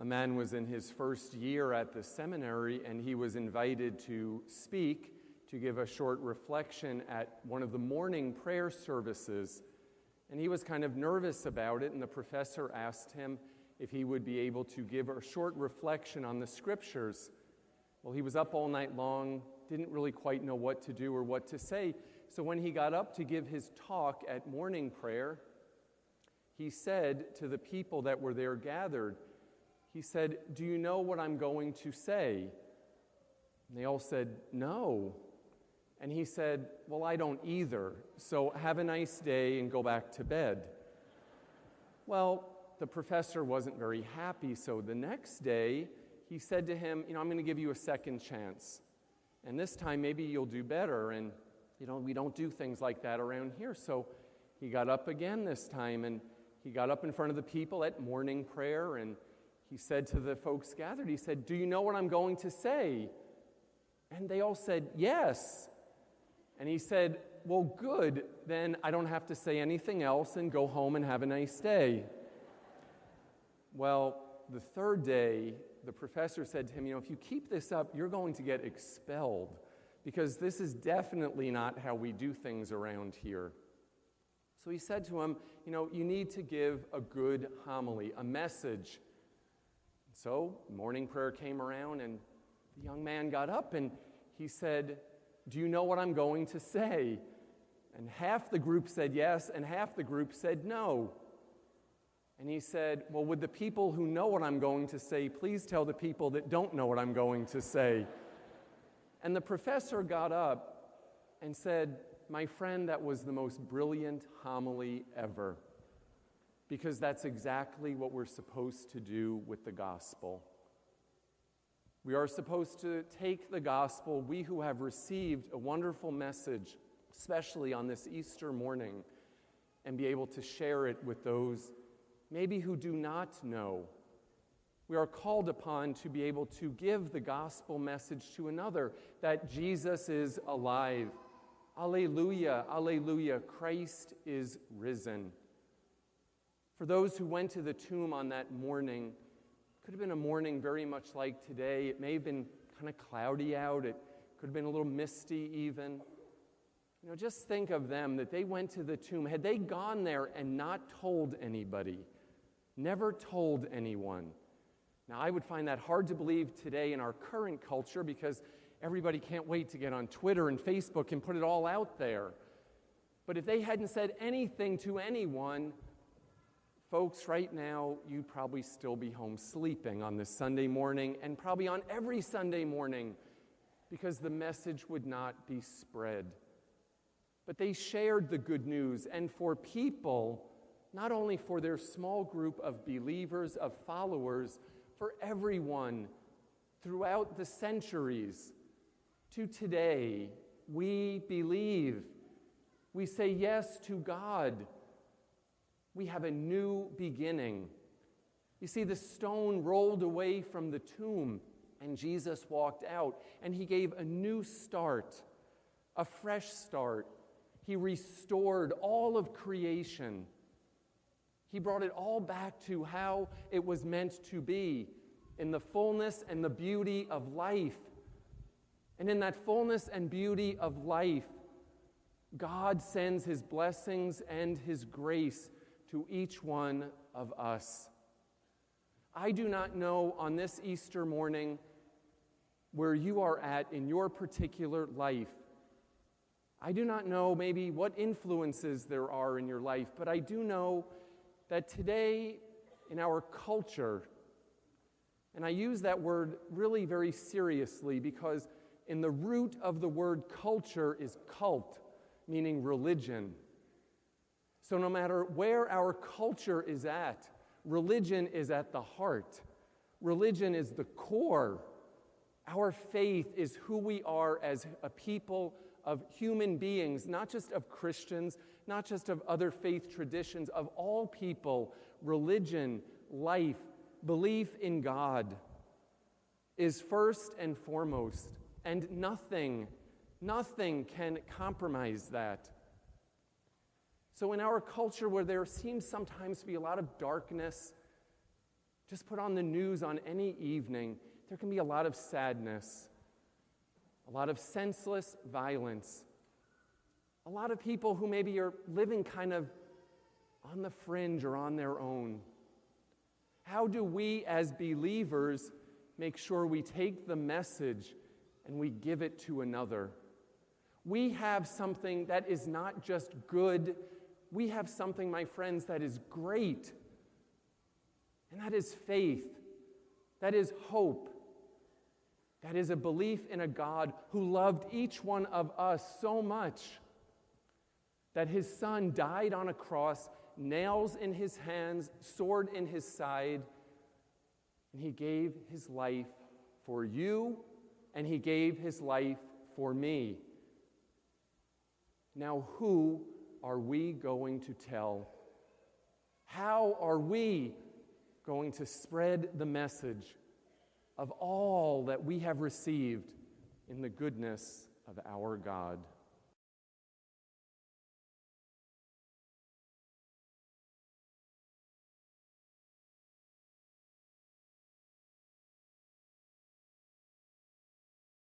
A man was in his first year at the seminary, and he was invited to speak, to give a short reflection at one of the morning prayer services. And he was kind of nervous about it, and the professor asked him if he would be able to give a short reflection on the scriptures. Well, he was up all night long, didn't really quite know what to do or what to say. So when he got up to give his talk at morning prayer, he said to the people that were there gathered, he said, "Do you know what I'm going to say?" And they all said, "No." And he said, "Well, I don't either, so have a nice day and go back to bed." Well, the professor wasn't very happy, so the next day he said to him, I'm going to give you a second chance. And this time maybe you'll do better. And, we don't do things like that around here. So he got up again this time, and he got up in front of the people at morning prayer, and he said to the folks gathered, he said, "Do you know what I'm going to say?" And they all said, "Yes." And he said, "Well, good, then I don't have to say anything else and go home and have a nice day." Well, the third day, the professor said to him, if you keep this up, you're going to get expelled, because this is definitely not how we do things around here. So he said to him, you need to give a good homily, a message. So morning prayer came around, and the young man got up and he said, "Do you know what I'm going to say?" And half the group said yes, and half the group said no. And he said, "Well, would the people who know what I'm going to say please tell the people that don't know what I'm going to say?" And the professor got up and said, "My friend, that was the most brilliant homily ever, because that's exactly what we're supposed to do with the gospel. We are supposed to take the gospel, we who have received a wonderful message, especially on this Easter morning, and be able to share it with those maybe who do not know. We are called upon to be able to give the gospel message to another, that Jesus is alive. Alleluia, alleluia, Christ is risen." For those who went to the tomb on that morning, it could have been a morning very much like today. It may have been kind of cloudy out. It could have been a little misty even. Just think of them, that they went to the tomb. Had they gone there and not told anybody, never told anyone? Now, I would find that hard to believe today in our current culture, because everybody can't wait to get on Twitter and Facebook and put it all out there. But if they hadn't said anything to anyone, folks, right now, you'd probably still be home sleeping on this Sunday morning, and probably on every Sunday morning, because the message would not be spread. But they shared the good news, and for people, not only for their small group of believers, of followers, for everyone throughout the centuries, to today, we believe. We say yes to God. We have a new beginning. You see, the stone rolled away from the tomb, and Jesus walked out, and he gave a new start, a fresh start. He restored all of creation. He brought it all back to how it was meant to be, in the fullness and the beauty of life. And in that fullness and beauty of life, God sends his blessings and his grace to each one of us. I do not know on this Easter morning where you are at in your particular life. I do not know maybe what influences there are in your life, but I do know that today in our culture, and I use that word really very seriously, because in the root of the word culture is cult, meaning religion. So no matter where our culture is at, religion is at the heart. Religion is the core. Our faith is who we are as a people of human beings, not just of Christians, not just of other faith traditions, of all people. Religion, life, belief in God is first and foremost, and nothing can compromise that. So in our culture, where there seems sometimes to be a lot of darkness, Just put on the news on any evening. There can be a lot of sadness, a lot of senseless violence, a lot of people who maybe are living kind of on the fringe or on their own. How do we as believers make sure we take the message and we give it to another? We have something that is not just good. We have something, my friends, that is great. And that is faith. That is hope. That is a belief in a God who loved each one of us so much that his Son died on a cross, nails in his hands, sword in his side, and he gave his life for you, and he gave his life for me. Now, who are we going to tell? How are we going to spread the message of all that we have received in the goodness of our God?